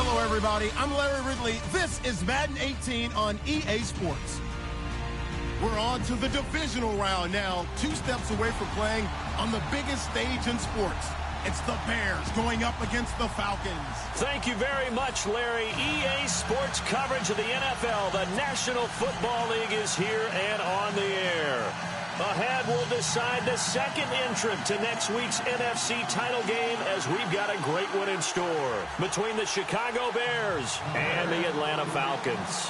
Hello, everybody. I'm Larry Ridley. This is Madden 18 on EA Sports. We're on to the divisional round now, 2 steps away from playing on the biggest stage in sports. It's the Bears going up against the Falcons. Thank you very much, Larry. EA Sports coverage of the NFL. The National Football League is here and on the air. Ahead, we'll decide the second entrant to next week's NFC title game as we've got a great one in store between the Chicago Bears and the Atlanta Falcons.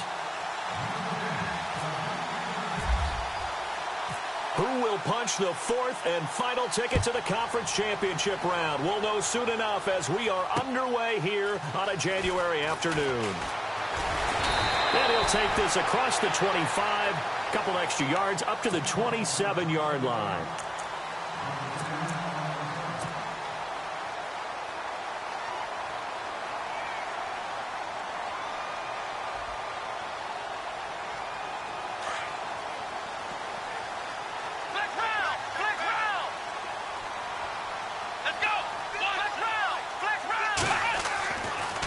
Who will punch the 4th and final ticket to the conference championship round? We'll know soon enough as we are underway here on a January afternoon. And he'll take this across the 25, a couple extra yards up to the 27-yard line.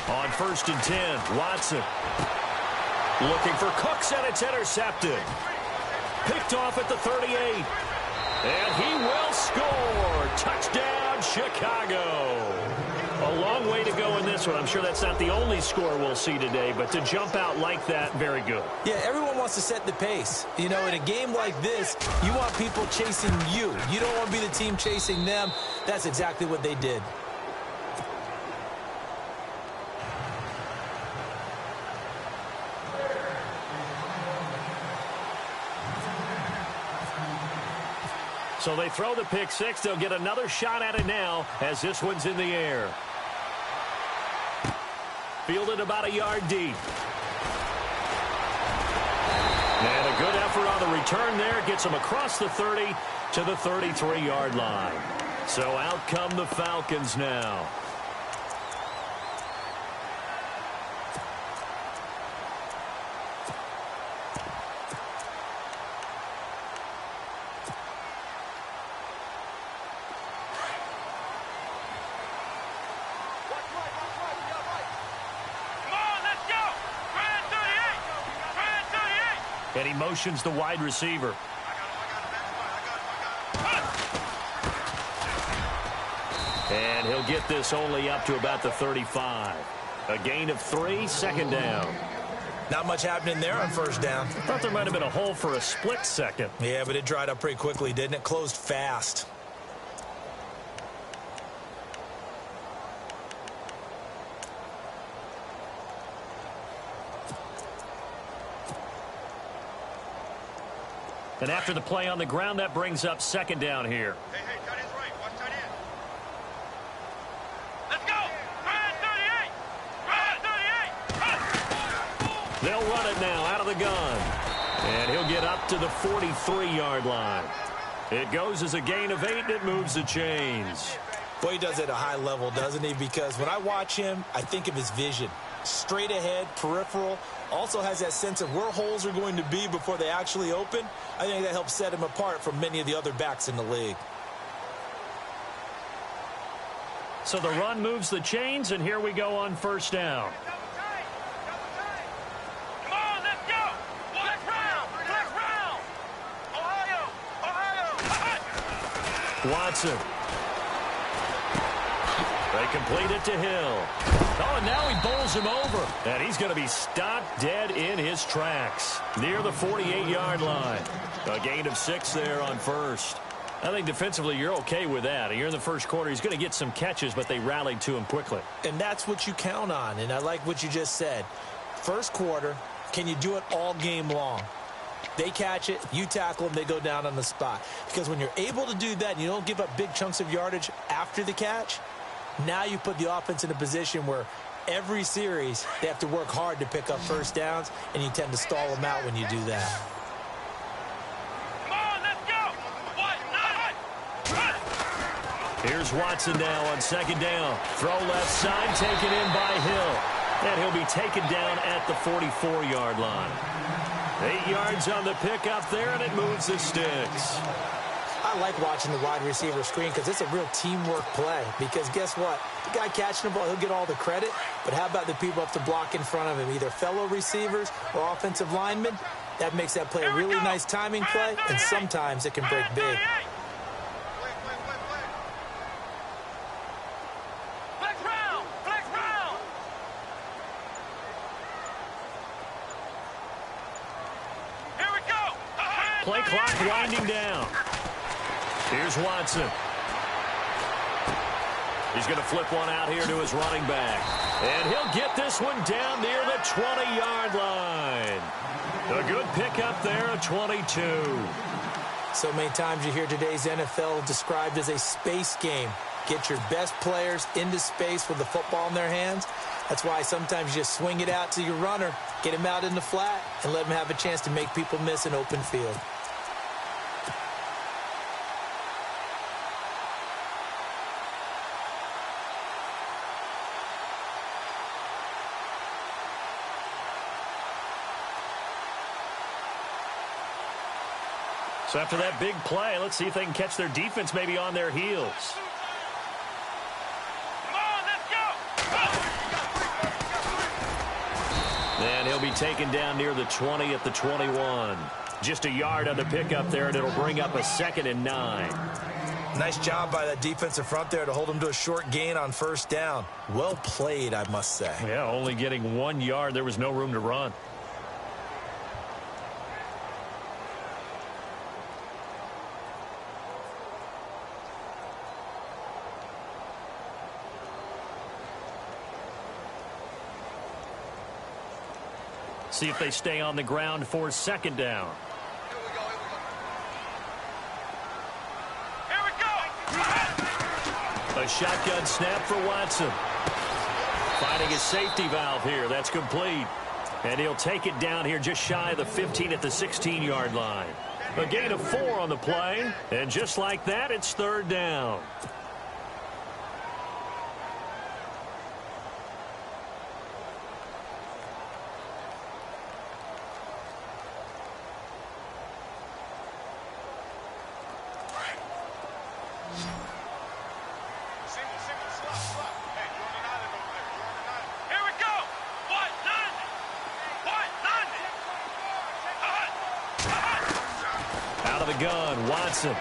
On 1st and 10, Watson looking for Cooks, and it's intercepted. Picked off at the 38. And he will score. Touchdown, Chicago. A long way to go in this one. I'm sure that's not the only score we'll see today, but to jump out like that, very good. Yeah, everyone wants to set the pace. You know, in a game like this, you want people chasing you. You don't want to be the team chasing them. That's exactly what they did. So they throw the pick six. They'll get another shot at it now as this one's in the air. Fielded about a yard deep. And a good effort on the return there. Gets them across the 30 to the 33-yard line. So out come the Falcons now. And he motions the wide receiver. And he'll get this only up to about the 35. A gain of 3, 2nd down. Not much happening there on 1st down. Thought there might have been a hole for a split second. Yeah, but it dried up pretty quickly, didn't it? Closed fast. And after the play on the ground, that brings up 2nd down here. Hey, tight end's right. Watch tight end. Let's go! Run 38! Run 38! They'll run it now out of the gun. And he'll get up to the 43-yard line. It goes as a gain of 8, and it moves the chains. Boy, he does it at a high level, doesn't he? Because when I watch him, I think of his vision. Straight ahead, peripheral. Also has that sense of where holes are going to be before they actually open. I think that helps set him apart from many of the other backs in the league. So the run moves the chains, and here we go on 1st down. Come on, let's go! Flex round! Ohio! Watson. They complete it to Hill. Oh, and now he bowls him over. And he's going to be stopped dead in his tracks near the 48-yard line. A gain of 6 there on 1st. I think defensively you're okay with that. You're in the 1st quarter. He's going to get some catches, but they rallied to him quickly. And that's what you count on. And I like what you just said. 1st quarter, can you do it all game long? They catch it, you tackle them, they go down on the spot. Because when you're able to do that and you don't give up big chunks of yardage after the catch, now you put the offense in a position where every series they have to work hard to pick up 1st downs, and you tend to stall them out when you do that. Come on, let's go! Here's Watson now on 2nd down. Throw left side, taken in by Hill. And he'll be taken down at the 44-yard line. 8 yards on the pickup there, and it moves the sticks. I like watching the wide receiver screen because it's a real teamwork play. Because guess what? The guy catching the ball, he'll get all the credit. But how about the people up to block in front of him, either fellow receivers or offensive linemen? That makes that play a really nice timing play, and sometimes it can break big. Play clock winding down. Here's Watson. He's going to flip one out here to his running back. And he'll get this one down near the 20-yard line. A good pickup there, a 22. So many times you hear today's NFL described as a space game. Get your best players into space with the football in their hands. That's why sometimes you just swing it out to your runner, get him out in the flat, and let him have a chance to make people miss an open field. So after that big play, let's see if they can catch their defense maybe on their heels. And he'll be taken down near the 20 at the 21. Just a yard on the pickup there, and it'll bring up a 2nd and 9. Nice job by that defensive front there to hold him to a short gain on first down. Well played, I must say. Yeah, only getting 1 yard. There was no room to run. See if they stay on the ground for 2nd down. Here we go. A shotgun snap for Watson. Finding his safety valve here. That's complete. And he'll take it down here just shy of the 15 at the 16-yard line. A gain of 4 on the play. And just like that, it's 3rd down. Watson.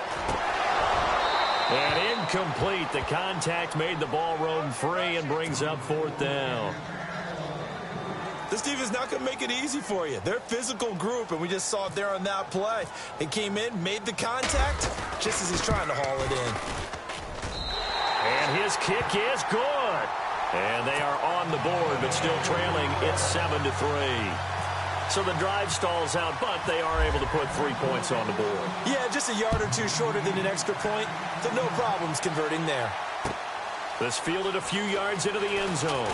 And incomplete. The contact made the ball roam free and brings up 4th down. This defense is not going to make it easy for you. They're a physical group, and we just saw it there on that play. They came in, made the contact, just as he's trying to haul it in. And his kick is good. And they are on the board, but still trailing. It's 7-3. So the drive stalls out, but they are able to put 3 points on the board. Yeah, just a yard or two shorter than an extra point, so no problems converting there. This fielded a few yards into the end zone.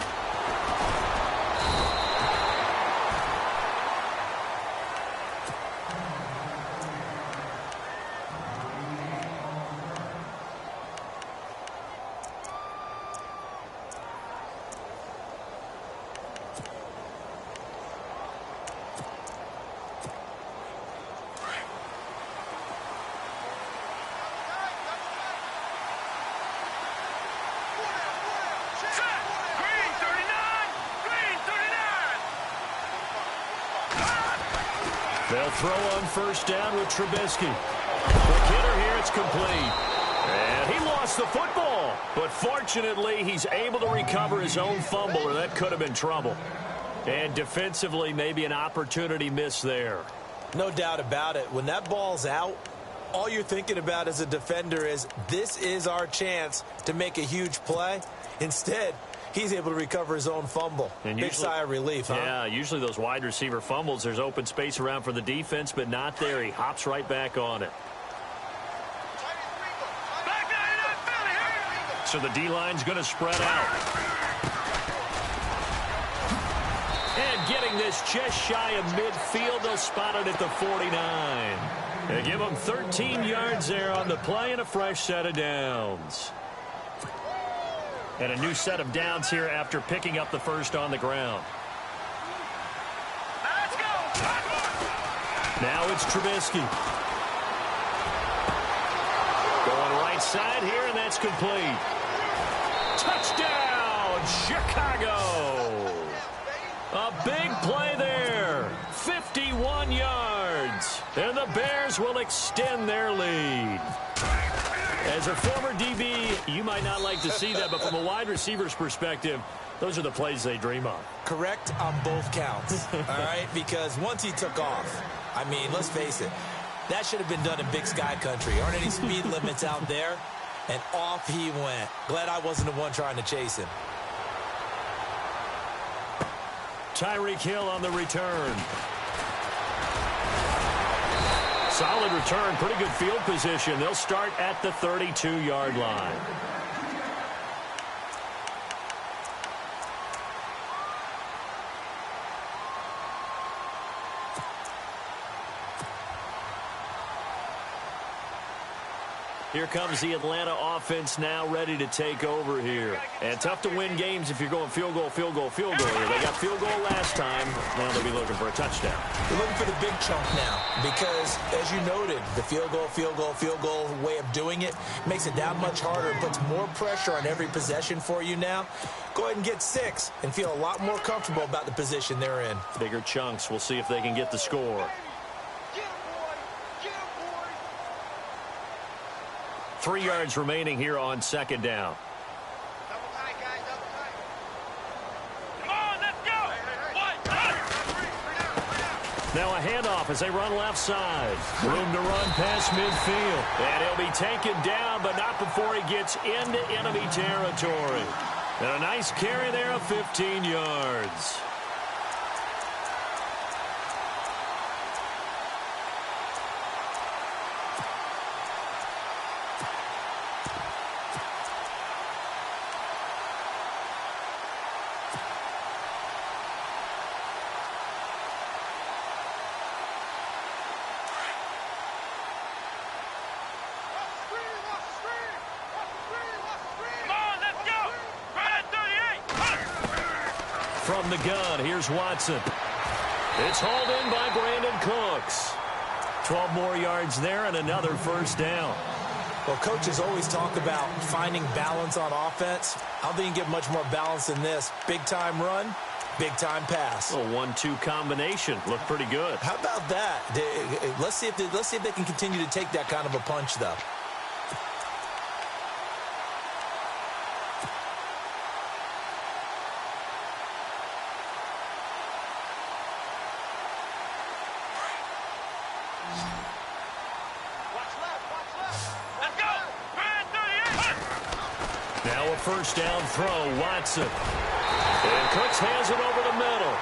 They'll throw on 1st down with Trubisky. Quick hitter here, it's complete. And he lost the football. But fortunately, he's able to recover his own fumble, or that could have been trouble. And defensively, maybe an opportunity miss there. No doubt about it. When that ball's out, all you're thinking about as a defender is, this is our chance to make a huge play. Instead, he's able to recover his own fumble. And big sigh of relief, huh? Yeah, usually those wide receiver fumbles, there's open space around for the defense, but not there. He hops right back on it. So the D-line's going to spread out. And getting this just shy of midfield, they'll spot it at the 49. They give him 13 yards there on the play and a fresh set of downs. And a new set of downs here after picking up the first on the ground. Let's go. Now it's Trubisky. side here, and that's complete. Touchdown, Chicago! A big play there. 51 yards. And the Bears will extend their lead. As a former DB, you might not like to see that, but from a wide receiver's perspective, those are the plays they dream of. Correct on both counts, all right? Because once he took off, I mean, let's face it, that should have been done in Big Sky country. Aren't any speed limits out there? And off he went. Glad I wasn't the one trying to chase him. Tyreek Hill on the return. Solid return, pretty good field position. They'll start at the 32-yard line. Here comes the Atlanta offense now ready to take over here. And tough to win games if you're going field goal, field goal, field goal here. They got field goal last time. Now they'll be looking for a touchdown. They're looking for the big chunk now because, as you noted, the field goal way of doing it makes it that much harder and puts more pressure on every possession for you now. Go ahead and get 6 and feel a lot more comfortable about the position they're in. Bigger chunks. We'll see if they can get the score. 3 yards remaining here on second down. Come on, let's go. Now a handoff as they run left side. Room to run past midfield. And he'll be taken down, but not before he gets into enemy territory. And a nice carry there of 15 yards. From the gun, here's Watson. It's hauled in by Brandon Cooks. 12 more yards there and another first down. Well, coaches always talk about finding balance on offense. I don't think you can get much more balance than this. Big-time run, big-time pass. A 1-2 combination. Looked pretty good. How about that? Let's see if they can continue to take that kind of a punch, though. First down throw, Watson. And Cooks has it over the middle.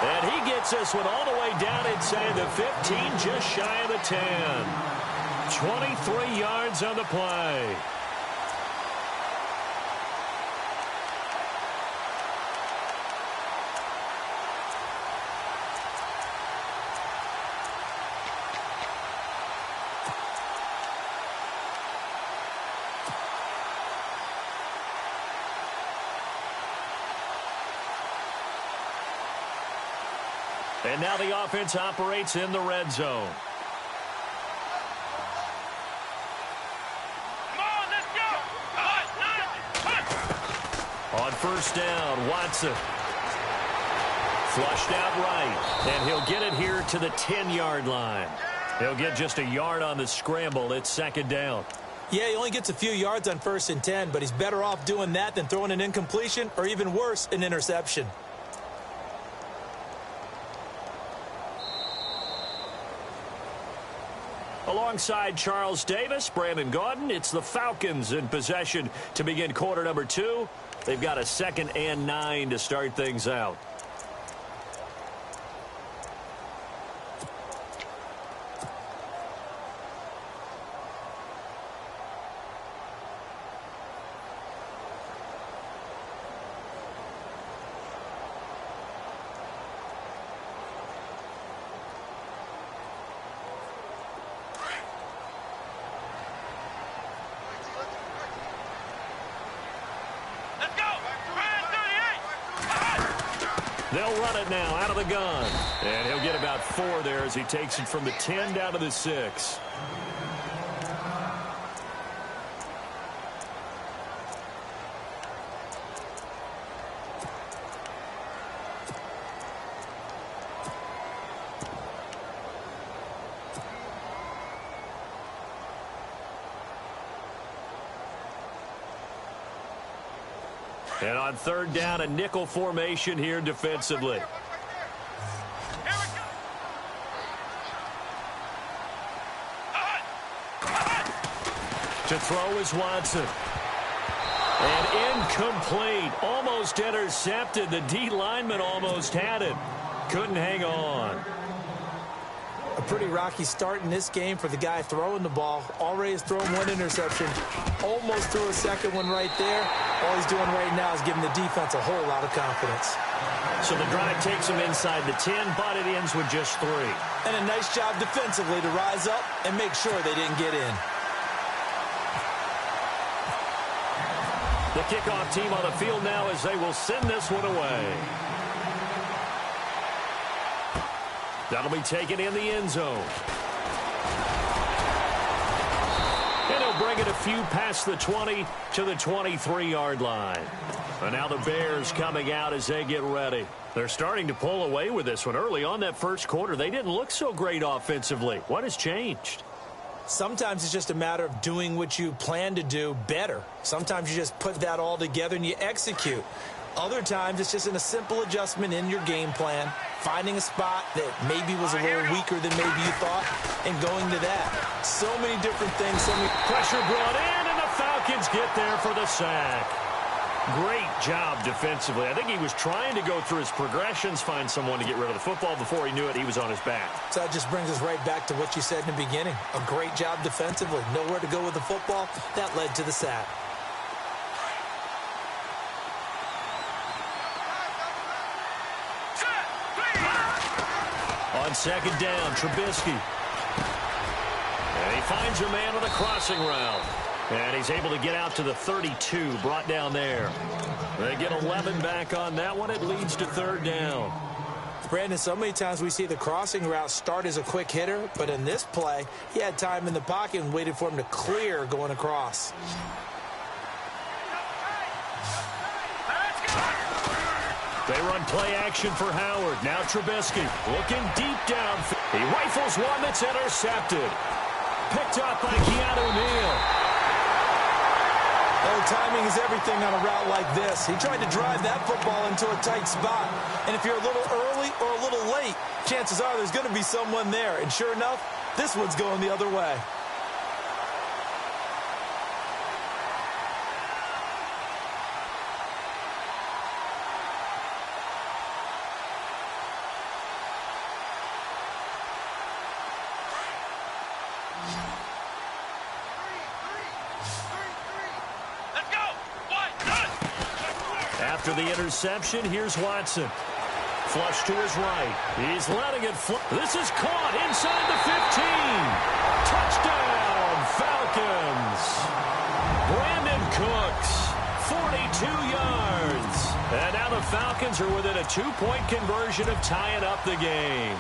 And he gets this one all the way down inside the 15, just shy of the 10. 23 yards on the play. And now the offense operates in the red zone. Come on, let's go. On first down, Watson. Flushed out right. And he'll get it here to the 10-yard line. He'll get just a yard on the scramble. It's second down. Yeah, he only gets a few yards on 1st and 10, but he's better off doing that than throwing an incompletion or even worse, an interception. Alongside Charles Davis, Brandon Gaudin, it's the Falcons in possession to begin quarter number 2. They've got a 2nd and 9 to start things out. They'll run it now out of the gun. And he'll get about 4 there as he takes it from the 10 down to the 6. And on third down, a nickel formation here defensively. To throw is Watson. And incomplete. Almost intercepted. The D lineman almost had it. Couldn't hang on. A pretty rocky start in this game for the guy throwing the ball. Already has thrown one interception. Almost threw a second one right there. All he's doing right now is giving the defense a whole lot of confidence. So the drive takes him inside the 10, but it ends with just 3. And a nice job defensively to rise up and make sure they didn't get in. The kickoff team on the field now as they will send this one away. That'll be taken in the end zone. And he'll bring it a few past the 20 to the 23-yard line. And now the Bears coming out as they get ready. They're starting to pull away with this one. Early on that first quarter, they didn't look so great offensively. What has changed? Sometimes it's just a matter of doing what you plan to do better. Sometimes you just put that all together and you execute. Other times it's just in a simple adjustment in your game plan, finding a spot that maybe was a little weaker than maybe you thought, and going to that. So many different things. So many pressure brought in, and the Falcons get there for the sack. Great job defensively. I think he was trying to go through his progressions, find someone to get rid of the football. Before he knew it, he was on his back. So that just brings us right back to what you said in the beginning. A great job defensively. Nowhere to go with the football. That led to the sack. On second down, Trubisky. And he finds a man on the crossing route. And he's able to get out to the 32, brought down there. They get 11 back on that one. It leads to third down. Brandon, so many times we see the crossing route start as a quick hitter, but in this play, he had time in the pocket and waited for him to clear going across. They run play action for Howard. Now Trubisky looking deep down. He rifles one that's intercepted. Picked up by Keanu Neal. Oh, timing is everything on a route like this. He tried to drive that football into a tight spot. And if you're a little early or a little late, chances are there's going to be someone there. And sure enough, this one's going the other way. After the interception, here's Watson. Flush to his right. He's letting it fly. This is caught inside the 15. Touchdown, Falcons. Brandon Cooks, 42 yards. And now the Falcons are within a 2-point conversion of tying up the game.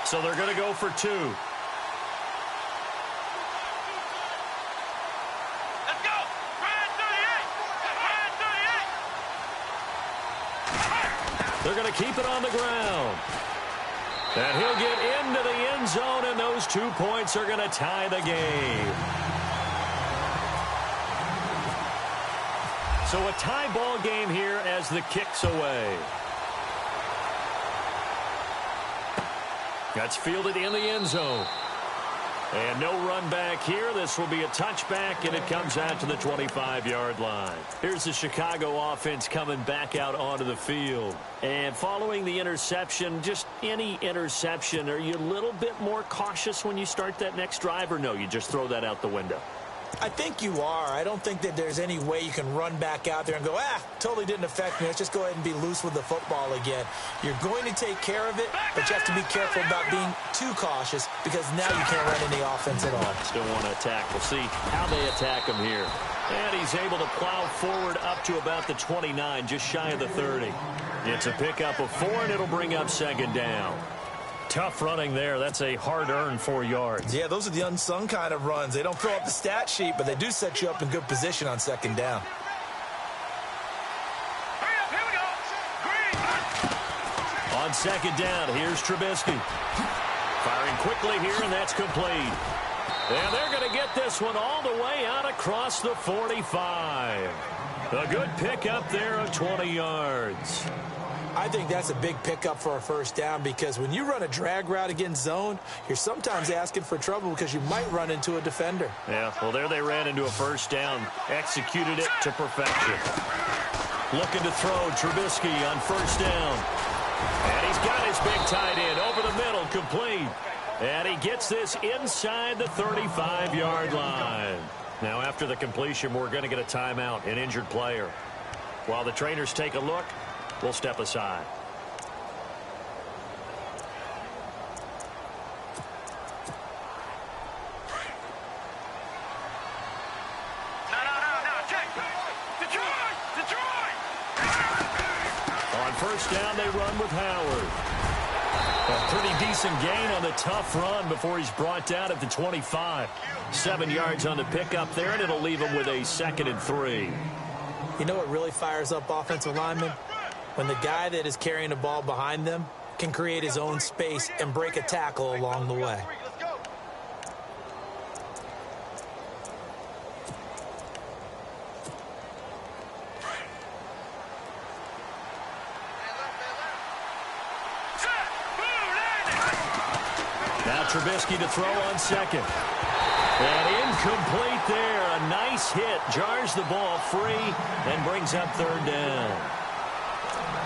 So they're going to go for 2. Let's go! Brand 38! They're going to keep it on the ground. And he'll get into the end zone, and those 2 points are going to tie the game. So a tie ball game here as the kick's away. That's fielded in the end zone. And no run back here. This will be a touchback, and it comes out to the 25-yard line. Here's the Chicago offense coming back out onto the field. And following the interception, just any interception, are you a little bit more cautious when you start that next drive, or no, you just throw that out the window? I think you are. I don't think that there's any way you can run back out there and go, totally didn't affect me. Let's just go ahead and be loose with the football again. You're going to take care of it, but you have to be careful about being too cautious because now you can't run any offense at all. Still want to attack. We'll see how they attack him here. And he's able to plow forward up to about the 29, just shy of the 30. It's a pickup of 4, and it'll bring up second down. Tough running there. That's a hard-earned 4 yards. Yeah, those are the unsung kind of runs. They don't fill up the stat sheet, but they do set you up in good position on second down. On second down, here's Trubisky. Firing quickly here, and that's complete. And they're going to get this one all the way out across the 45. A good pickup there of 20 yards. I think that's a big pickup for a first down because when you run a drag route against zone, you're sometimes asking for trouble because you might run into a defender. Yeah, well, there they ran into a first down. Executed it to perfection. Looking to throw, Trubisky on first down. And he's got his big tight end over the middle, complete. And he gets this inside the 35-yard line. Now, after the completion, we're going to get a timeout, an injured player. While the trainers take a look, we'll step aside. No. Check. Detroit. On first down, they run with Howard. A pretty decent gain on the tough run before he's brought down at the 25. 7 yards on the pickup there, and it'll leave him with a 2nd and 3. You know what really fires up offensive linemen? When the guy that is carrying the ball behind them can create his own space and break a tackle along the way. Now Trubisky to throw on second. And incomplete there. A nice hit. Jars the ball free and brings up third down.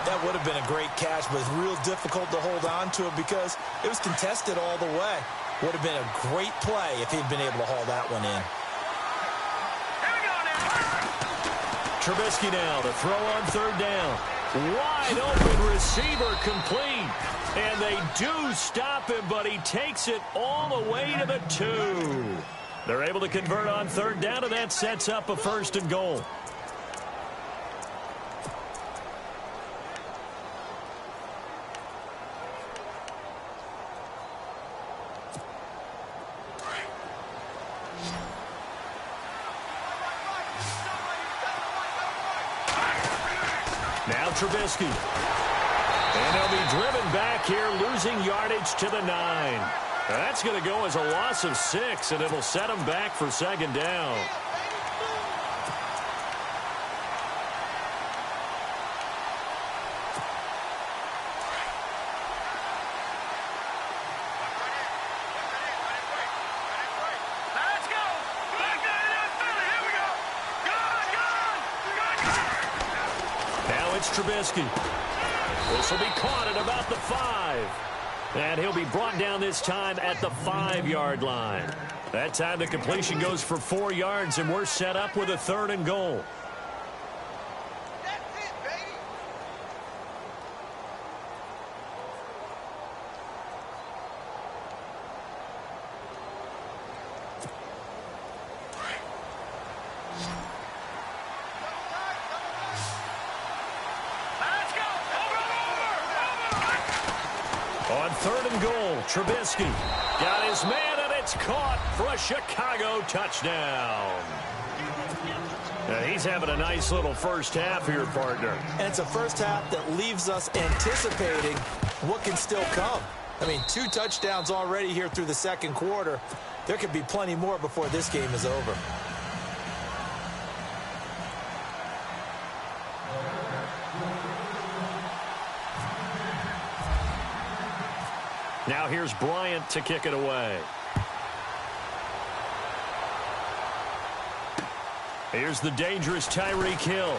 That would have been a great catch, but it's real difficult to hold on to it because it was contested all the way. Would have been a great play if he'd been able to haul that one in. Trubisky now to throw on third down. Wide open receiver complete. And they do stop him, but he takes it all the way to the 2. They're able to convert on third down, and that sets up a 1st and goal. Now Trubisky. And they'll be driven back here, losing yardage to the 9. That's going to go as a loss of 6, and it'll set them back for 2nd down. Let's go. Here we go. Gone. Now it's Trubisky. This will be caught at about the 5. And he'll be brought down this time at the 5-yard line. That time the completion goes for 4 yards, and we're set up with a 3rd and goal. That's it, baby. Let's go. On 3rd and goal, Trubisky got his man, and it's caught for a Chicago touchdown. He's having a nice little first half here, partner. And it's a first half that leaves us anticipating what can still come. I mean, 2 touchdowns already here through the 2nd quarter. There could be plenty more before this game is over. Now here's Bryant to kick it away. Here's the dangerous Tyreek Hill.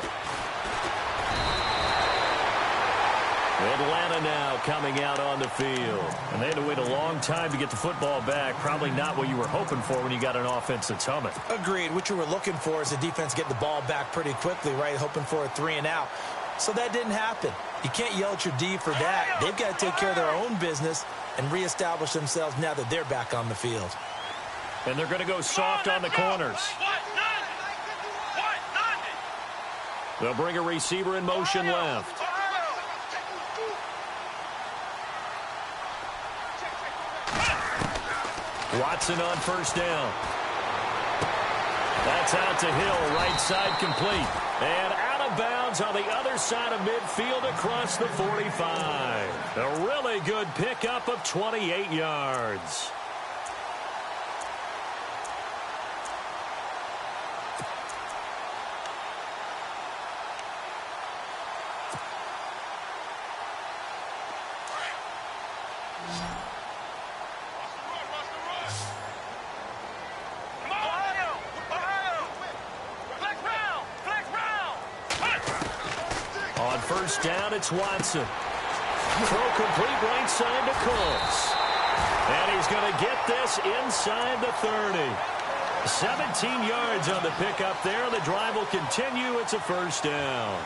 Atlanta now coming out on the field. And they had to wait a long time to get the football back. Probably not what you were hoping for when you got an offense that's humming. Agreed. What you were looking for is the defense getting the ball back pretty quickly, right? Hoping for a 3 and out. So that didn't happen. You can't yell at your D for that. They've got to take care of their own business and reestablish themselves now that they're back on the field. And they're going to go soft on the corners. They'll bring a receiver in motion left. Watson on first down. That's out to Hill, right side complete. And out of bounds Downs on the other side of midfield across the 45. A really good pickup of 28 yards. On first down, it's Watson. Throw complete right side to Cooks. And he's going to get this inside the 30. 17 yards on the pickup there. The drive will continue. It's a first down.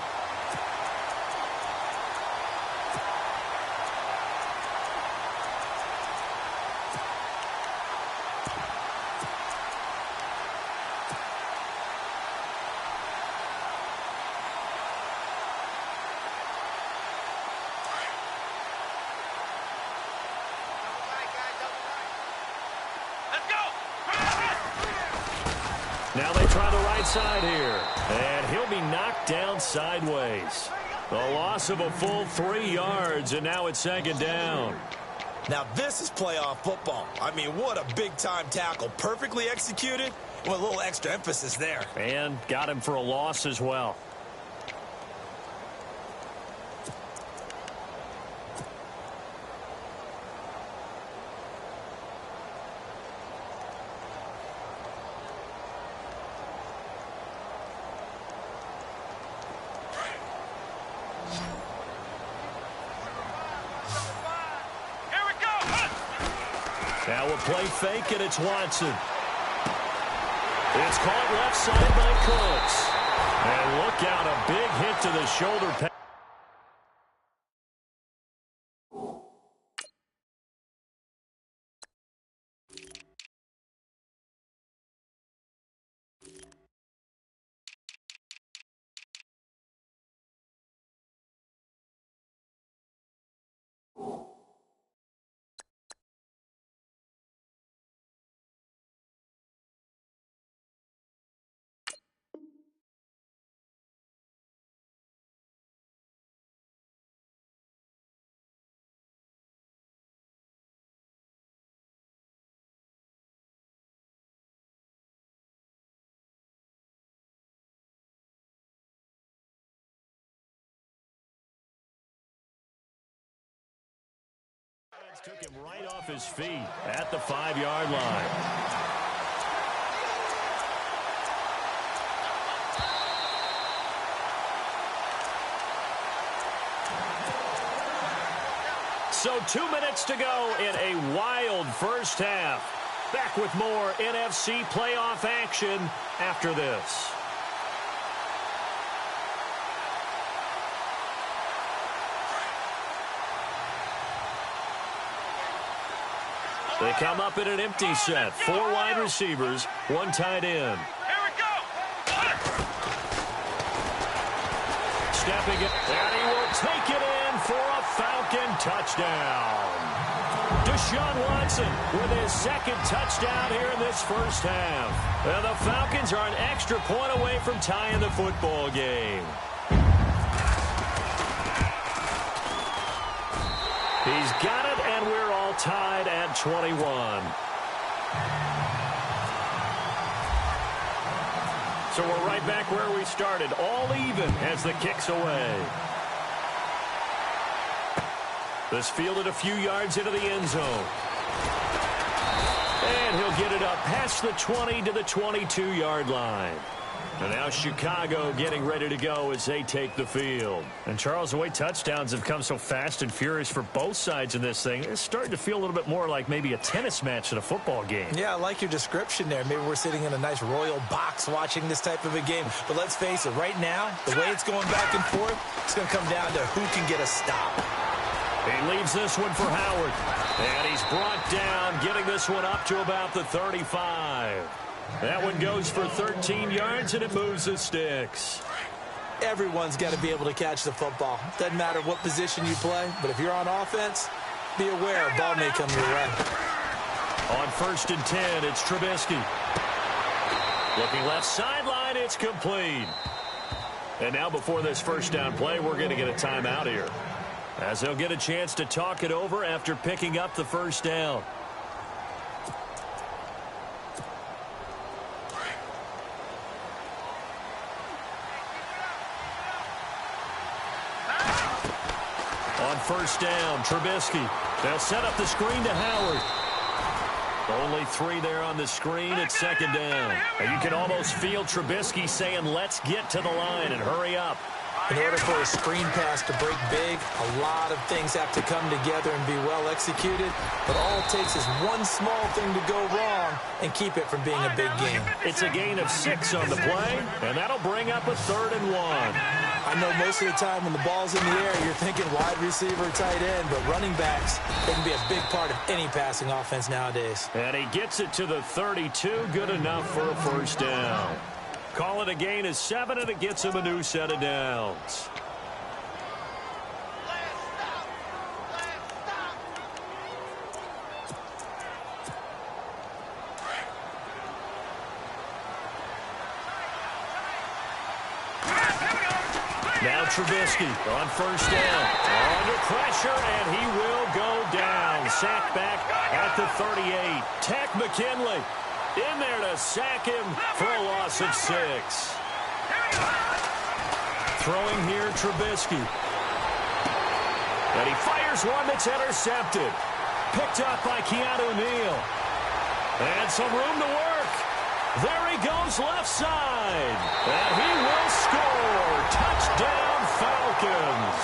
Now they try the right side here. And he'll be knocked down sideways. The loss of a full 3 yards, and now it's second down. Now this is playoff football. I mean, what a big-time tackle. Perfectly executed with a little extra emphasis there. And got him for a loss as well. Now a play fake, and it's Watson. It's caught left side by Cooks. And look out, a big hit to the shoulder pad. Took him right off his feet at the 5-yard line. So 2 minutes to go in a wild first half. Back with more NFC playoff action after this. They come up in an empty set. 4 wide receivers, 1 tight end. Here we go. Stepping it, and he will take it in for a Falcon touchdown. Deshaun Watson with his second touchdown here in this first half. And the Falcons are an extra point away from tying the football game. He's got it, and we're all tied at 21. So we're right back where we started, all even as the kick's away. This fielded a few yards into the end zone. And he'll get it up past the 20 to the 22-yard line. And now Chicago getting ready to go as they take the field. And, Charles, the way touchdowns have come so fast and furious for both sides in this thing, it's starting to feel a little bit more like maybe a tennis match than a football game. Yeah, I like your description there. Maybe we're sitting in a nice royal box watching this type of a game. But let's face it, right now, the way it's going back and forth, it's going to come down to who can get a stop. He leaves this one for Howard. And he's brought down, getting this one up to about the 35. That one goes for 13 yards, and it moves the sticks. Everyone's got to be able to catch the football. Doesn't matter what position you play, but if you're on offense, be aware a ball may come your way. On 1st and 10, it's Trubisky. Looking left sideline, it's complete. And now before this first down play, we're going to get a timeout here, as they'll get a chance to talk it over after picking up the first down. On first down, Trubisky. They'll set up the screen to Howard. Only 3 there on the screen at second down. And you can almost feel Trubisky saying, let's get to the line and hurry up. In order for a screen pass to break big, a lot of things have to come together and be well executed. But all it takes is one small thing to go wrong and keep it from being a big game. It's a gain of 6 on the play, and that'll bring up a 3rd and 1. I know most of the time when the ball's in the air, you're thinking wide receiver, tight end, but running backs, they can be a big part of any passing offense nowadays. And he gets it to the 32, good enough for a first down. Call it a gain of 7, and it gets him a new set of downs. Now Trubisky on first down. Under pressure, and he will go down. Sacked back at the 38. Tech McKinley in there to sack him for a loss of 6. Throwing here, Trubisky. And he fires one that's intercepted. Picked up by Keanu Neal. And some room to work. There he goes left side. And he will score. Touchdown, Falcons.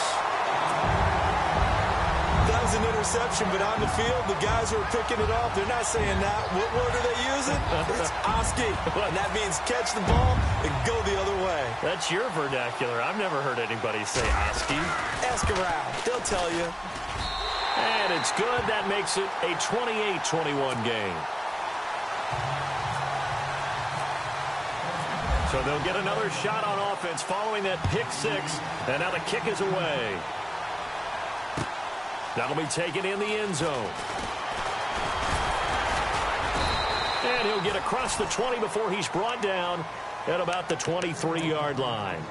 That was an interception, but on the field, the guys who are picking it off, they're not saying that. What word are they using? It's Oski. And that means catch the ball and go the other way. That's your vernacular. I've never heard anybody say Oski. Ask around. They'll tell you. And it's good. That makes it a 28-21 game. So they'll get another shot on offense following that pick 6. And now the kick is away. That'll be taken in the end zone. And he'll get across the 20 before he's brought down at about the 23-yard line.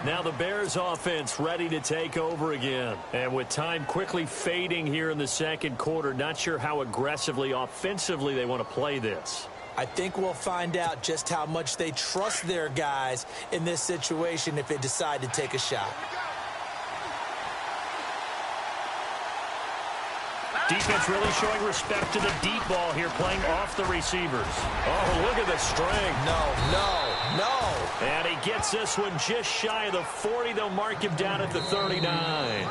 Now the Bears offense ready to take over again. And with time quickly fading here in the second quarter, not sure how aggressively, offensively they want to play this. I think we'll find out just how much they trust their guys in this situation if they decide to take a shot. Defense really showing respect to the deep ball here, playing off the receivers. Oh, look at the strength. No. And he gets this one just shy of the 40. They'll mark him down at the 39.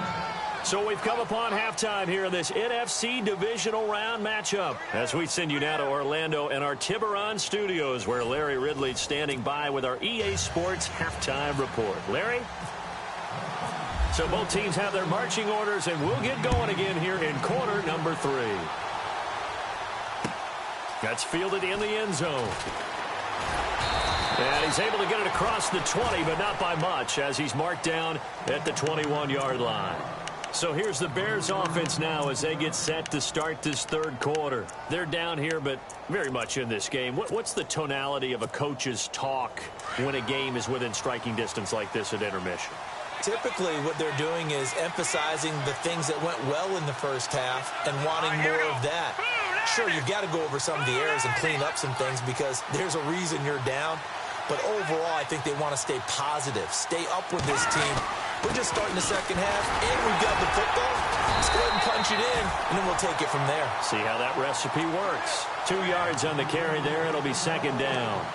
So we've come upon halftime here in this NFC divisional round matchup. As we send you now to Orlando and our Tiburon studios, where Larry Ridley's standing by with our EA Sports halftime report. Larry? So both teams have their marching orders, and we'll get going again here in quarter number 3. That's fielded in the end zone. And he's able to get it across the 20, but not by much, as he's marked down at the 21-yard line. So here's the Bears offense now as they get set to start this third quarter. They're down here, but very much in this game. What's the tonality of a coach's talk when a game is within striking distance like this at intermission? Typically, what they're doing is emphasizing the things that went well in the first half and wanting more of that. Sure, you've got to go over some of the errors and clean up some things because there's a reason you're down. But overall, I think they want to stay positive, stay up with this team. We're just starting the second half, and we've got the football. Let's go ahead and punch it in, and then we'll take it from there. See how that recipe works. 2 yards on the carry there. It'll be second down.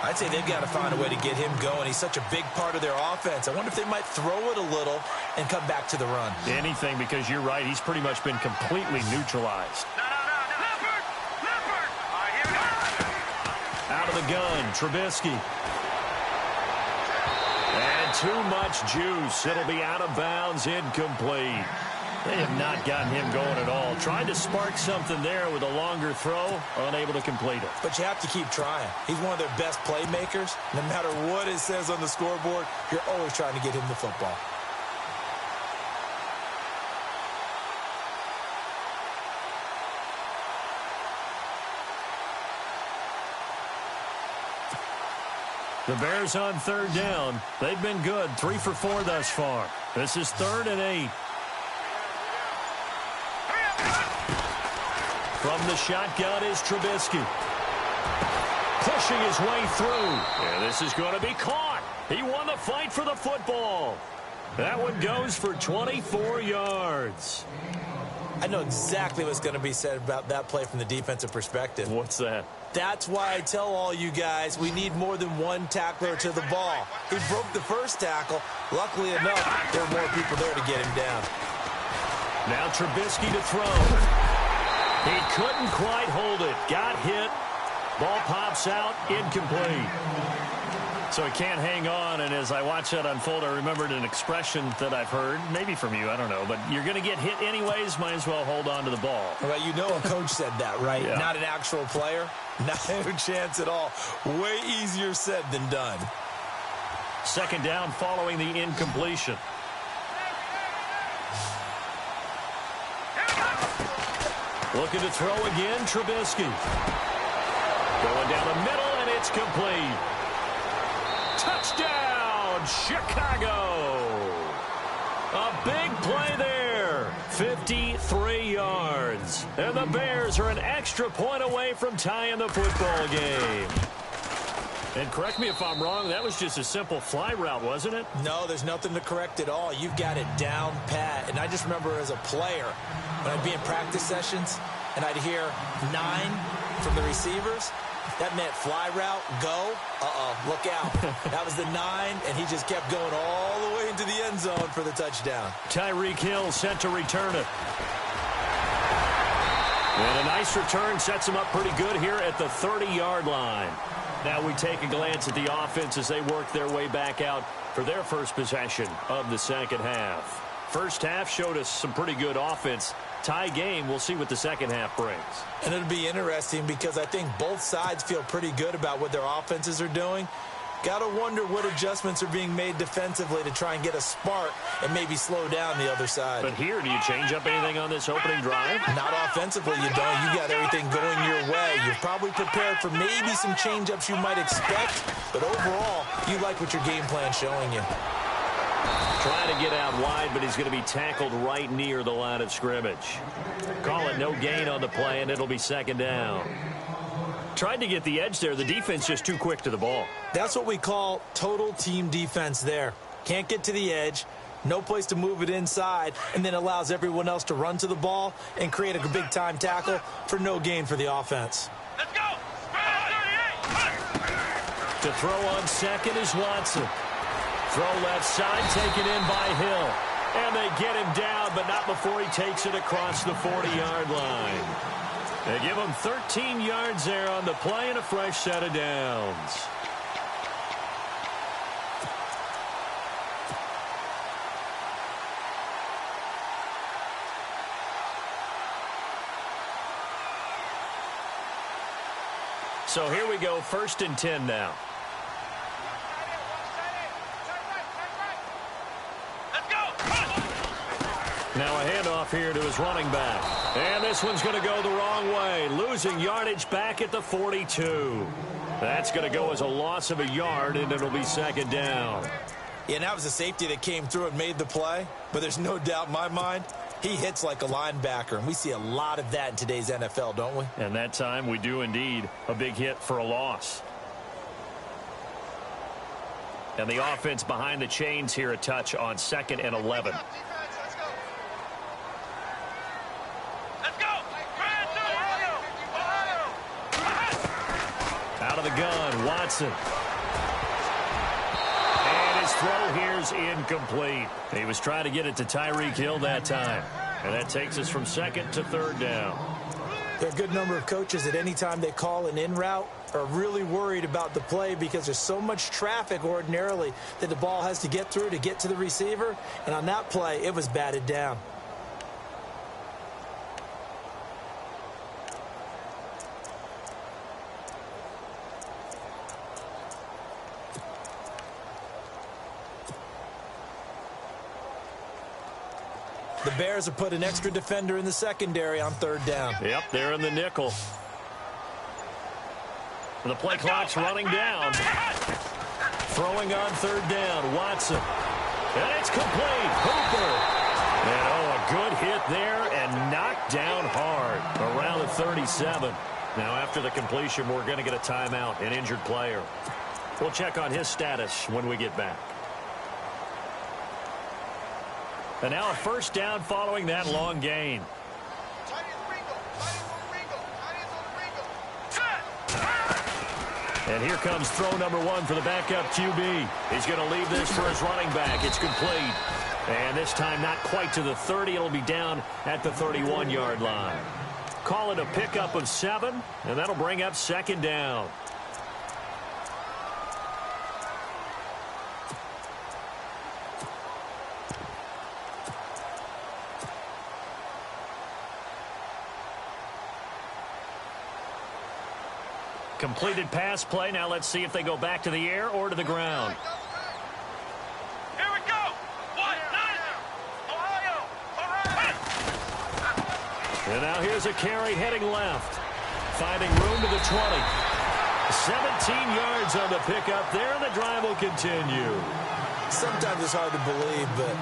I'd say they've got to find a way to get him going. He's such a big part of their offense. I wonder if they might throw it a little and come back to the run. Anything, because you're right. He's pretty much been completely neutralized. Out of the gun, Trubisky. And too much juice. It'll be out of bounds, incomplete. They have not gotten him going at all. Tried to spark something there with a longer throw, unable to complete it. But you have to keep trying. He's one of their best playmakers. No matter what it says on the scoreboard, you're always trying to get him the football. The Bears on third down. They've been good, 3 for 4 thus far. This is 3rd and 8. From the shotgun is Trubisky. Pushing his way through. And this is going to be caught. He won the fight for the football. That one goes for 24 yards. I know exactly what's going to be said about that play from the defensive perspective. What's that? That's why I tell all you guys we need more than one tackler to the ball. He broke the first tackle. Luckily enough, there were more people there to get him down. Now Trubisky to throw. He couldn't quite hold it. Got hit. Ball pops out. Incomplete. So he can't hang on, and as I watch that unfold, I remembered an expression that I've heard, maybe from you, I don't know, but you're going to get hit anyways, might as well hold on to the ball. Well, you know a coach said that, right? Yeah. Not an actual player. Not a chance at all. Way easier said than done. 2nd down following the incompletion. Looking to throw again, Trubisky. Going down the middle, and it's complete. Touchdown, Chicago. A big play there. 53 yards. And the Bears are an extra point away from tying the football game. And correct me if I'm wrong, that was just a simple fly route, wasn't it? No, there's nothing to correct at all. You've got it down pat. And I just remember as a player, when I'd be in practice sessions, and I'd hear 9 from the receivers, that meant fly route, go, look out. That was the 9, and he just kept going all the way into the end zone for the touchdown. Tyreek Hill set to return it. And a nice return sets him up pretty good here at the 30-yard line. Now we take a glance at the offense as they work their way back out for their first possession of the second half. First half showed us some pretty good offense. Tie game, we'll see what the second half brings. And it'll be interesting because I think both sides feel pretty good about what their offenses are doing. Got to wonder what adjustments are being made defensively to try and get a spark and maybe slow down the other side. But here, do you change up anything on this opening drive? Not offensively, you don't. You got everything going your way. You're probably prepared for maybe some change-ups you might expect, but overall, you like what your game plan's showing you. Trying to get out wide, but he's going to be tackled right near the line of scrimmage. Call it no gain on the play, and it'll be 2nd down. Tried to get the edge there. The defense just too quick to the ball. That's what we call total team defense there. Can't get to the edge, no place to move it inside, and then allows everyone else to run to the ball and create a big-time tackle for no gain for the offense. Let's go! 38! To throw on second is Watson. Throw left side, taken in by Hill. And they get him down, but not before he takes it across the 40-yard line. They give him 13 yards there on the play and a fresh set of downs. So here we go, 1st and 10 now. Now a handoff here to his running back. And this one's going to go the wrong way. Losing yardage back at the 42. That's going to go as a loss of a yard, and it'll be 2nd down. Yeah, and that was a safety that came through and made the play. But there's no doubt in my mind, he hits like a linebacker. And we see a lot of that in today's NFL, don't we? And that time we do indeed. A big hit for a loss. And the offense behind the chains here a touch on 2nd and 11. Out of the gun, Watson. And his throw here's incomplete. He was trying to get it to Tyreek Hill that time. And that takes us from 2nd to 3rd down. There are a good number of coaches that any time they call an in route are really worried about the play because there's so much traffic ordinarily that the ball has to get through to get to the receiver. And on that play, it was batted down. The Bears have put an extra defender in the secondary on 3rd down. Yep, they're in the nickel. The play clock's running down. Throwing on third down, Watson. And it's complete. Hooper. And, a good hit there and knocked down hard around the 37. Now, after the completion, we're going to get a timeout, an injured player. We'll check on his status when we get back. And now a first down following that long gain. And here comes throw number 1 for the backup QB. He's going to leave this for his running back. It's complete. And this time not quite to the 30. It'll be down at the 31-yard line. Call it a pickup of 7, and that'll bring up second down. Completed pass play. Now let's see if they go back to the air or to the ground. Here we go. Ohio. And now here's a carry heading left. Finding room to the 20. 17 yards on the pickup there. The drive will continue. Sometimes it's hard to believe, but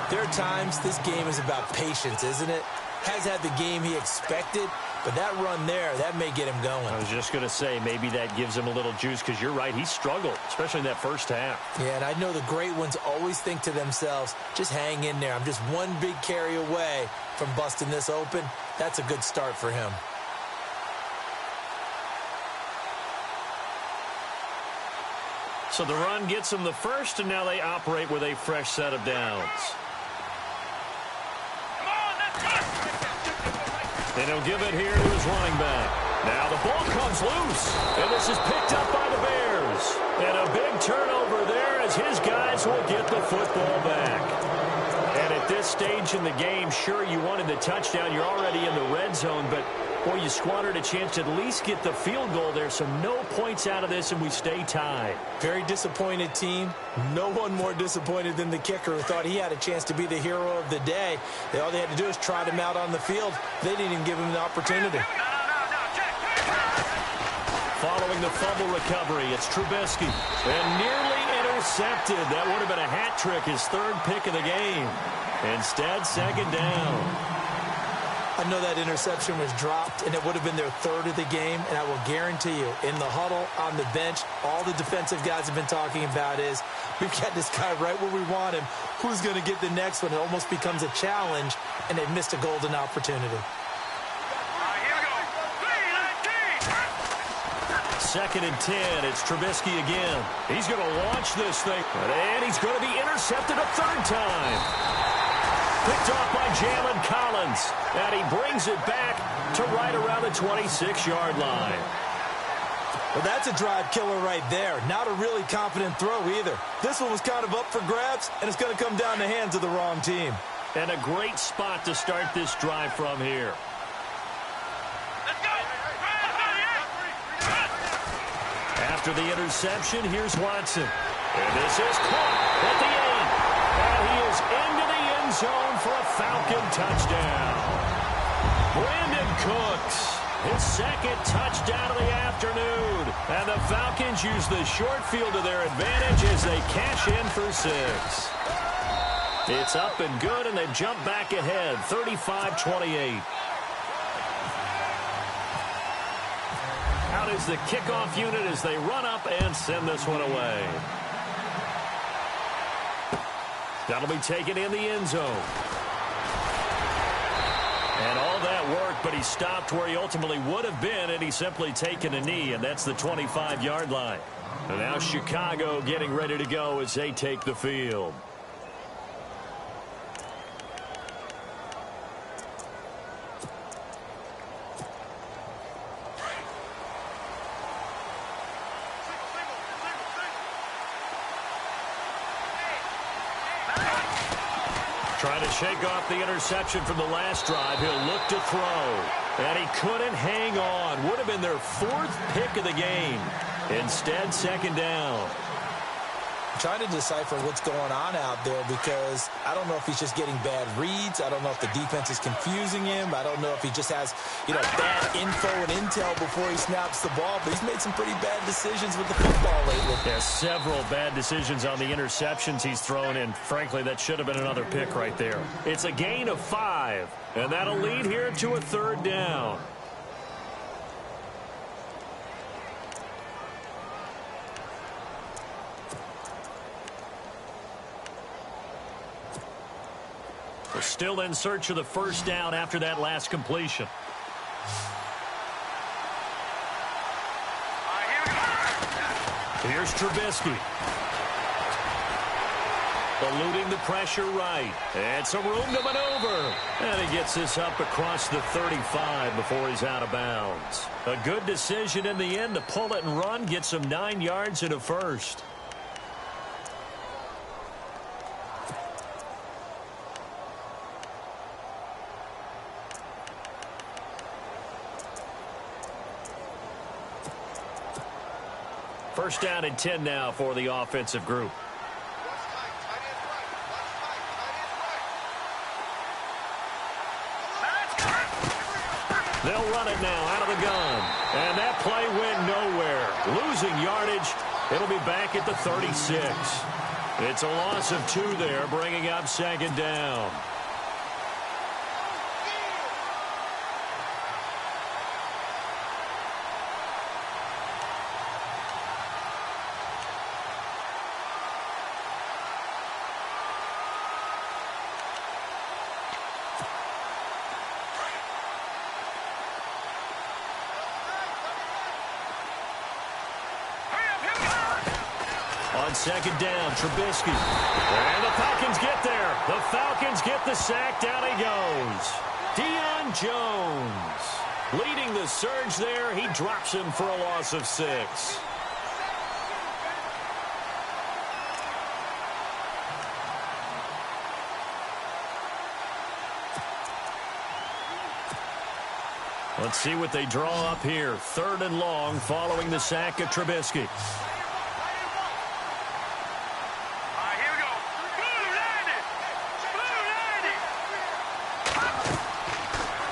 there are times this game is about patience, isn't it? Has had the game he expected, but that run there, that may get him going. I was just going to say, maybe that gives him a little juice, because you're right, he struggled, especially in that first half. Yeah, and I know the great ones always think to themselves, just hang in there. I'm just one big carry away from busting this open. That's a good start for him. So the run gets them the first, and now they operate with a fresh set of downs. And he'll give it here to his running back. Now the ball comes loose, and this is picked up by the Bears. And a big turnover there as his guys will get the football back. And at this stage in the game, sure, you wanted the touchdown. You're already in the red zone, but, boy, you squandered a chance to at least get the field goal there, so no points out of this, and we stay tied. Very disappointed team. No one more disappointed than the kicker, who thought he had a chance to be the hero of the day. All they had to do is trot him out on the field. They didn't even give him the opportunity. Following the fumble recovery, it's Trubisky. And nearly intercepted. That would have been a hat trick, his third pick of the game. Instead, second down. I know that interception was dropped, and it would have been their third of the game, and I will guarantee you, in the huddle, on the bench, all the defensive guys have been talking about is, we've got this guy right where we want him. Who's going to get the next one? It almost becomes a challenge, and they've missed a golden opportunity. Second and 10. It's Trubisky again. He's going to launch this thing, and he's going to be intercepted a third time. Picked off by Jalen Collins, and he brings it back to right around the 26-yard line. Well, that's a drive killer right there. Not a really confident throw either. This one was kind of up for grabs, and it's going to come down the hands of the wrong team. And a great spot to start this drive from here. After the interception, here's Watson. And this is caught at the end. And he is into the end zone for a Falcon touchdown. Brandon Cooks, his second touchdown of the afternoon. And the Falcons use the short field to their advantage as they cash in for 6. It's up and good, and they jump back ahead, 35-28. Out is the kickoff unit as they run up and send this one away. That'll be taken in the end zone. And all that work, but he stopped where he ultimately would have been, and he's simply taken a knee, and that's the 25-yard line. And now Chicago getting ready to go as they take the field. Trying to shake off the interception from the last drive. He'll look to throw. And he couldn't hang on. Would have been their 4th pick of the game. Instead, second down. trying to decipher what's going on out there because I don't know if he's just getting bad reads. I don't know if the defense is confusing him. I don't know if he just has, bad info and intel before he snaps the ball. But he's made some pretty bad decisions with the football lately. Yeah, several bad decisions on the interceptions he's thrown, and frankly, that should have been another pick right there. It's a gain of 5, and that'll lead here to a 3rd down. We're still in search of the 1st down after that last completion. Here's Trubisky. Eluding the pressure right. And some room to maneuver. And he gets this up across the 35 before he's out of bounds. A good decision in the end to pull it and run. Gets him 9 yards and a 1st. First down and 10 now for the offensive group. They'll run it now out of the gun. And that play went nowhere. Losing yardage. It'll be back at the 36. It's a loss of 2 there, bringing up 2nd down. On 2nd down, Trubisky. And the Falcons get there. The Falcons get the sack. Down he goes. Deion Jones leading the surge there. He drops him for a loss of 6. Let's see what they draw up here. 3rd and long following the sack of Trubisky.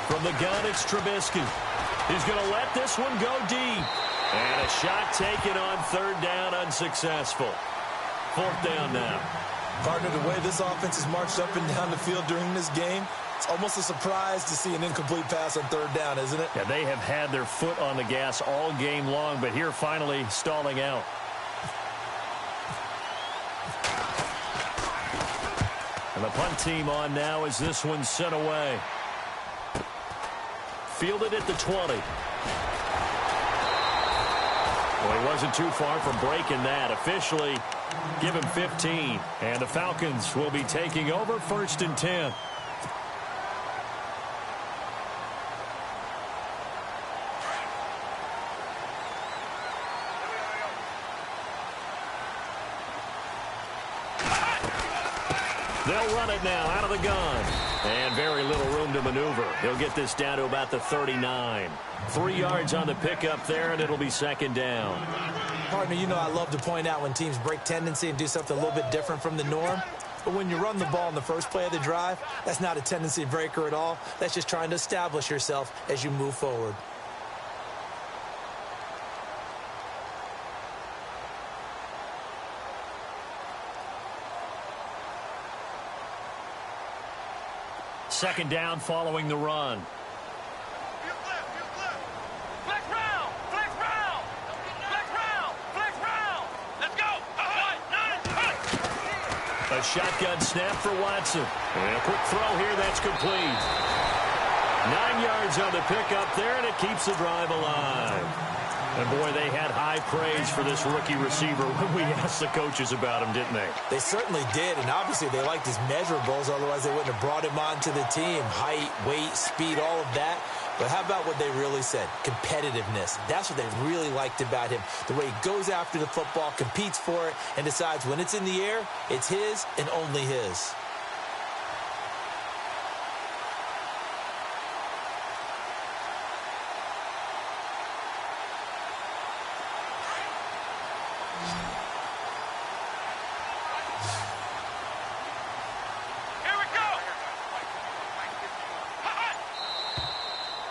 From the gun, it's Trubisky. He's going to let this one go deep. And a shot taken on 3rd down, unsuccessful. 4th down now. Partner, the way this offense has marched up and down the field during this game, it's almost a surprise to see an incomplete pass on 3rd down, isn't it? Yeah, they have had their foot on the gas all game long, but here finally stalling out. And the punt team on now as this one's sent away. Fielded at the 20. Well, he wasn't too far from breaking that. Officially, give him 15. And the Falcons will be taking over 1st and 10. They'll run it now out of the gun. And very little room to maneuver. He'll get this down to about the 39. 3 yards on the pickup there, and it'll be 2nd down. Partner, I love to point out when teams break tendency and do something a little bit different from the norm. But when you run the ball in the first play of the drive, that's not a tendency breaker at all. That's just trying to establish yourself as you move forward. Second down following the run. Flex round! Flex round! Flex round! Flex round! Let's go! A shotgun snap for Watson. And a quick throw here, that's complete. 9 yards on the pickup there, and it keeps the drive alive. And, boy, they had high praise for this rookie receiver when we asked the coaches about him, didn't they? They certainly did, and obviously they liked his measurables. Otherwise, they wouldn't have brought him onto the team. Height, weight, speed, all of that. But how about what they really said? Competitiveness. That's what they really liked about him. The way he goes after the football, competes for it, and decides when it's in the air, it's his and only his.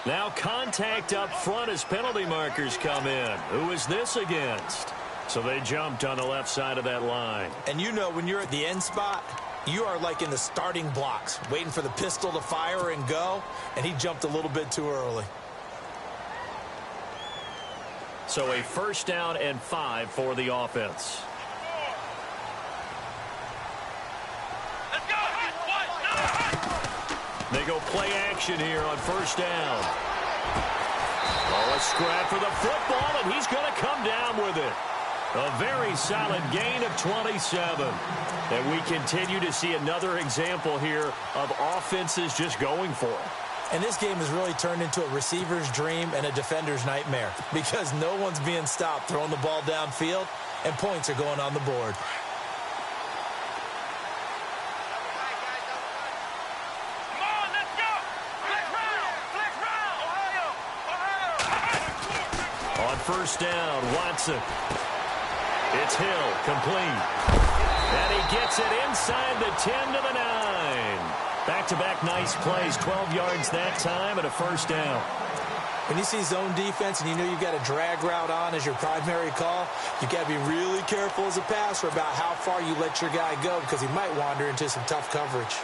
Now contact up front as penalty markers come in. Who is this against? So they jumped on the left side of that line. And you know when you're at the end spot, you are like in the starting blocks, waiting for the pistol to fire and go, and he jumped a little bit too early. So a first down and 5 for the offense. Let's go. They go play action here on first down. Oh, a scrap for the football, and he's going to come down with it. A very solid gain of 27. And we continue to see another example here of offenses just going for it. And this game has really turned into a receiver's dream and a defender's nightmare because no one's being stopped throwing the ball downfield, and points are going on the board. Come on, let's go. Flex round. Flex round. Ohio. On first down, Watson. It's Hill, complete. And he gets it inside the 10 to the 9. Back-to-back nice plays, 12 yards that time and a first down. When you see zone defense and you know you've got a drag route on as your primary call, you've got to be really careful as a passer about how far you let your guy go because he might wander into some tough coverage.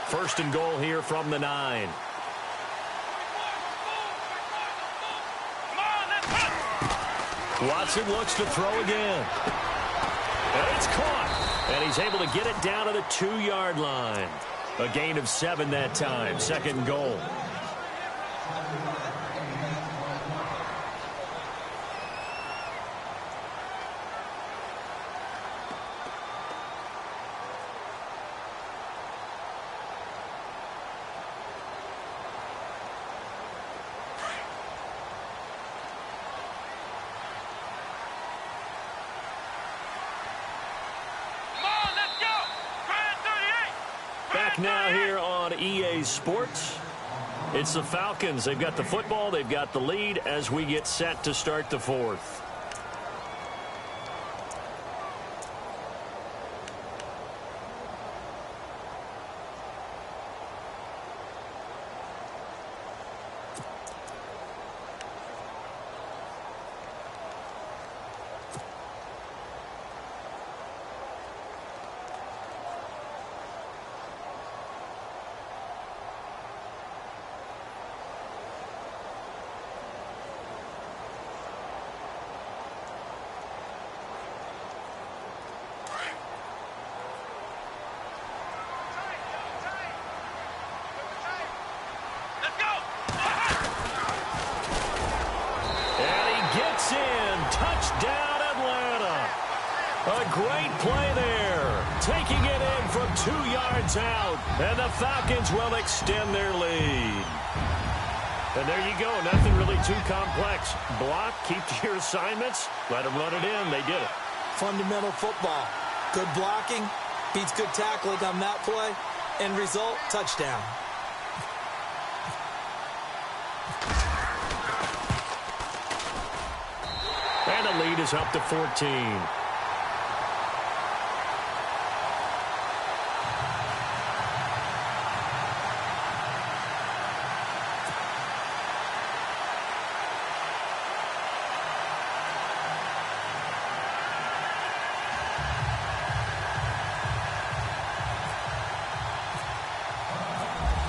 First and goal here from the 9. Come on, let's go. Watson looks to throw again. And it's caught. And he's able to get it down to the 2-yard line. A gain of 7 that time. Second and goal. Back now here on EA Sports. It's the Falcons. They've got the football. They've got the lead as we get set to start the fourth. A great play there. Taking it in from 2 yards out. And the Falcons will extend their lead. And there you go. Nothing really too complex. Block, keep to your assignments, let them run it in. They did it. Fundamental football. Good blocking beats good tackling on that play. End result, touchdown. And the lead is up to 14.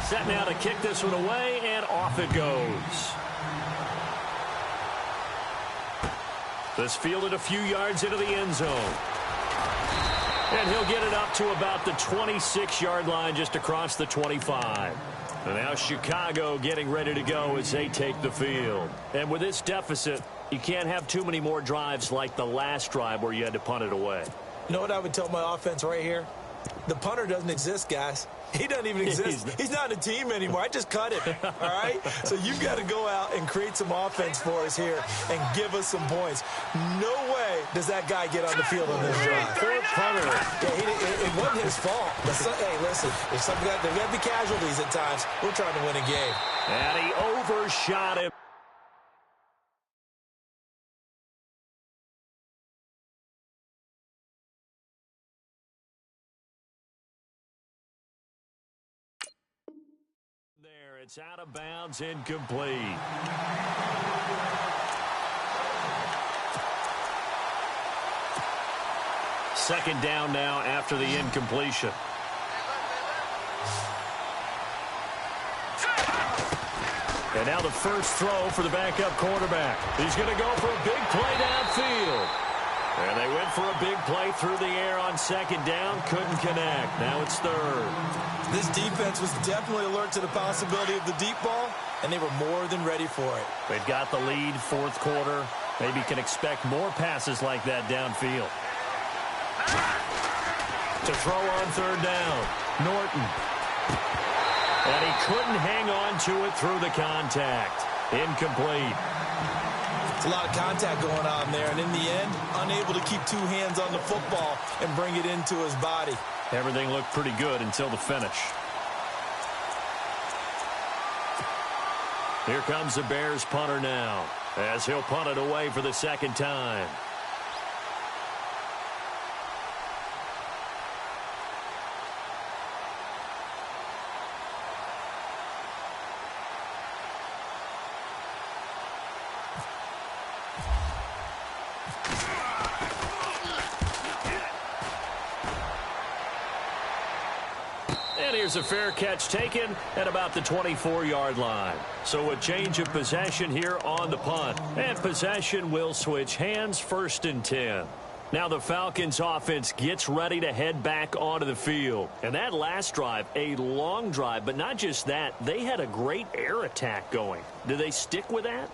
Set now to kick this one away, and off it goes. This fielded a few yards into the end zone. And he'll get it up to about the 26-yard line, just across the 25. And now Chicago getting ready to go as they take the field. And with this deficit, you can't have too many more drives like the last drive where you had to punt it away. You know what I would tell my offense right here? The punter doesn't exist, guys. He doesn't even exist. He's not a team anymore. I just cut him, all right? So you've got to go out and create some offense for us here and give us some points. No way does that guy get on the field on this drive. Poor punter. Yeah, it wasn't his fault. Hey, listen, if there's got to be casualties at times. We're trying to win a game. And he overshot him. It's out of bounds, incomplete. Second down now after the incompletion. And now the first throw for the backup quarterback. He's going to go for a big play downfield. And they went for a big play through the air on second down. Couldn't connect. Now it's third. This defense was definitely alert to the possibility of the deep ball, and they were more than ready for it. They've got the lead, fourth quarter. Maybe can expect more passes like that downfield. To throw on third down, Norton. And he couldn't hang on to it through the contact. Incomplete. It's a lot of contact going on there, and in the end, unable to keep two hands on the football and bring it into his body. Everything looked pretty good until the finish. Here comes the Bears punter now, as he'll punt it away for the second time. And here's a fair catch taken at about the 24-yard line. So a change of possession here on the punt. And possession will switch hands, first and 10. Now the Falcons offense gets ready to head back onto the field. And that last drive, a long drive, but not just that, they had a great air attack going. Do they stick with that?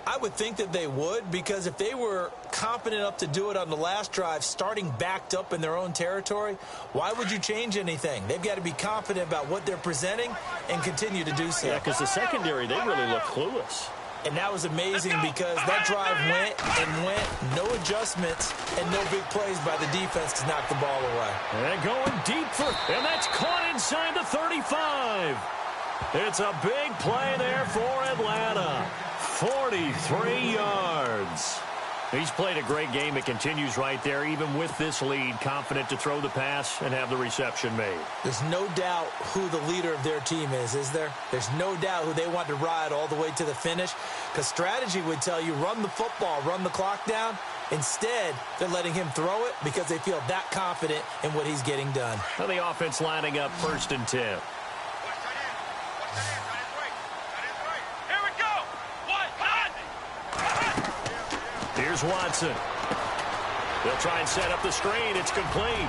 I would think that they would, because if they were confident enough to do it on the last drive, starting backed up in their own territory, why would you change anything? They've got to be confident about what they're presenting and continue to do so. Yeah, because the secondary, they really look clueless. And that was amazing because that drive went and went, no adjustments, and no big plays by the defense to knock the ball away. And going deep and that's caught inside the 35. It's a big play there for Atlanta. 43 yards. He's played a great game. It continues right there, even with this lead, confident to throw the pass and have the reception made. There's no doubt who the leader of their team is there? There's no doubt who they want to ride all the way to the finish, because strategy would tell you run the football, run the clock down. Instead, they're letting him throw it because they feel that confident in what he's getting done. Well, the offense lining up first and 10. Here's Watson. They'll try and set up the screen. It's complete.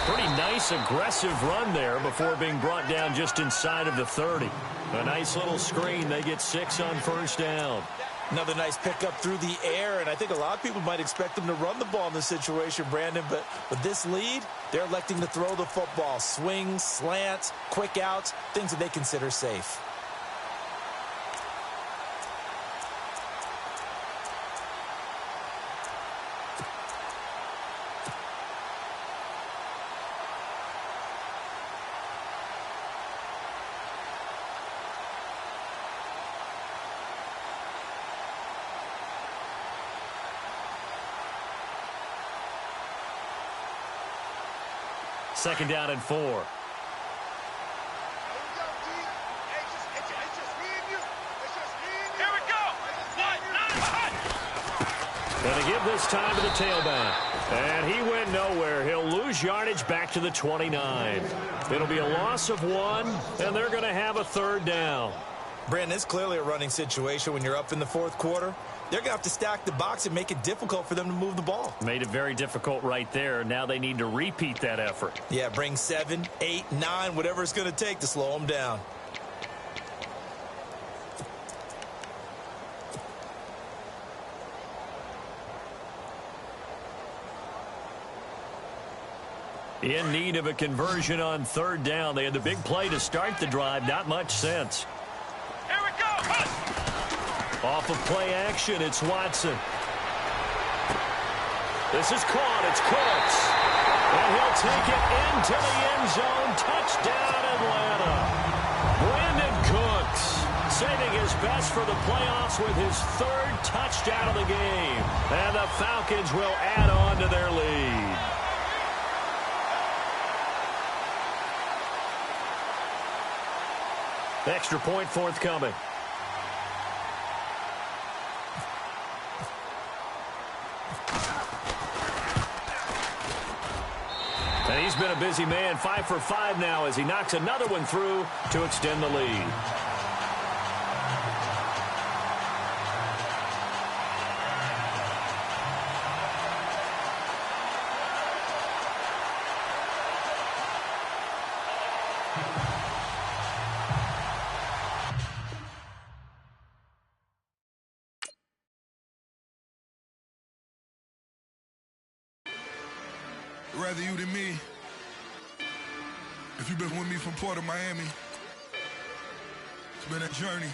Pretty nice, aggressive run there before being brought down just inside of the 30. A nice little screen. They get 6 on first down. Another nice pickup through the air, and I think a lot of people might expect them to run the ball in this situation, Brandon, but with this lead, they're electing to throw the football. Swings, slants, quick outs, things that they consider safe. Second down and 4. Here we go. Going to give this time to the tailback. And he went nowhere. He'll lose yardage back to the 29. It'll be a loss of 1, and they're going to have a third down. Brandon, it's clearly a running situation when you're up in the fourth quarter. They're going to have to stack the box and make it difficult for them to move the ball. Made it very difficult right there. Now they need to repeat that effort. Yeah, bring 7, 8, 9, whatever it's going to take to slow them down. In need of a conversion on third down. They had the big play to start the drive. Not much sense. Here we go. Off of play action, it's Watson. This is caught. It's Cooks. And he'll take it into the end zone. Touchdown, Atlanta. Brandon Cooks saving his best for the playoffs with his third touchdown of the game. And the Falcons will add on to their lead. Extra point forthcoming. And he's been a busy man, 5 for 5 now as he knocks another one through to extend the lead. Rather you than me. If you've been with me from Port of Miami, it's been a journey.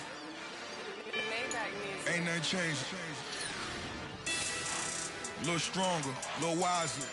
Ain't nothing changed. A little stronger, a little wiser.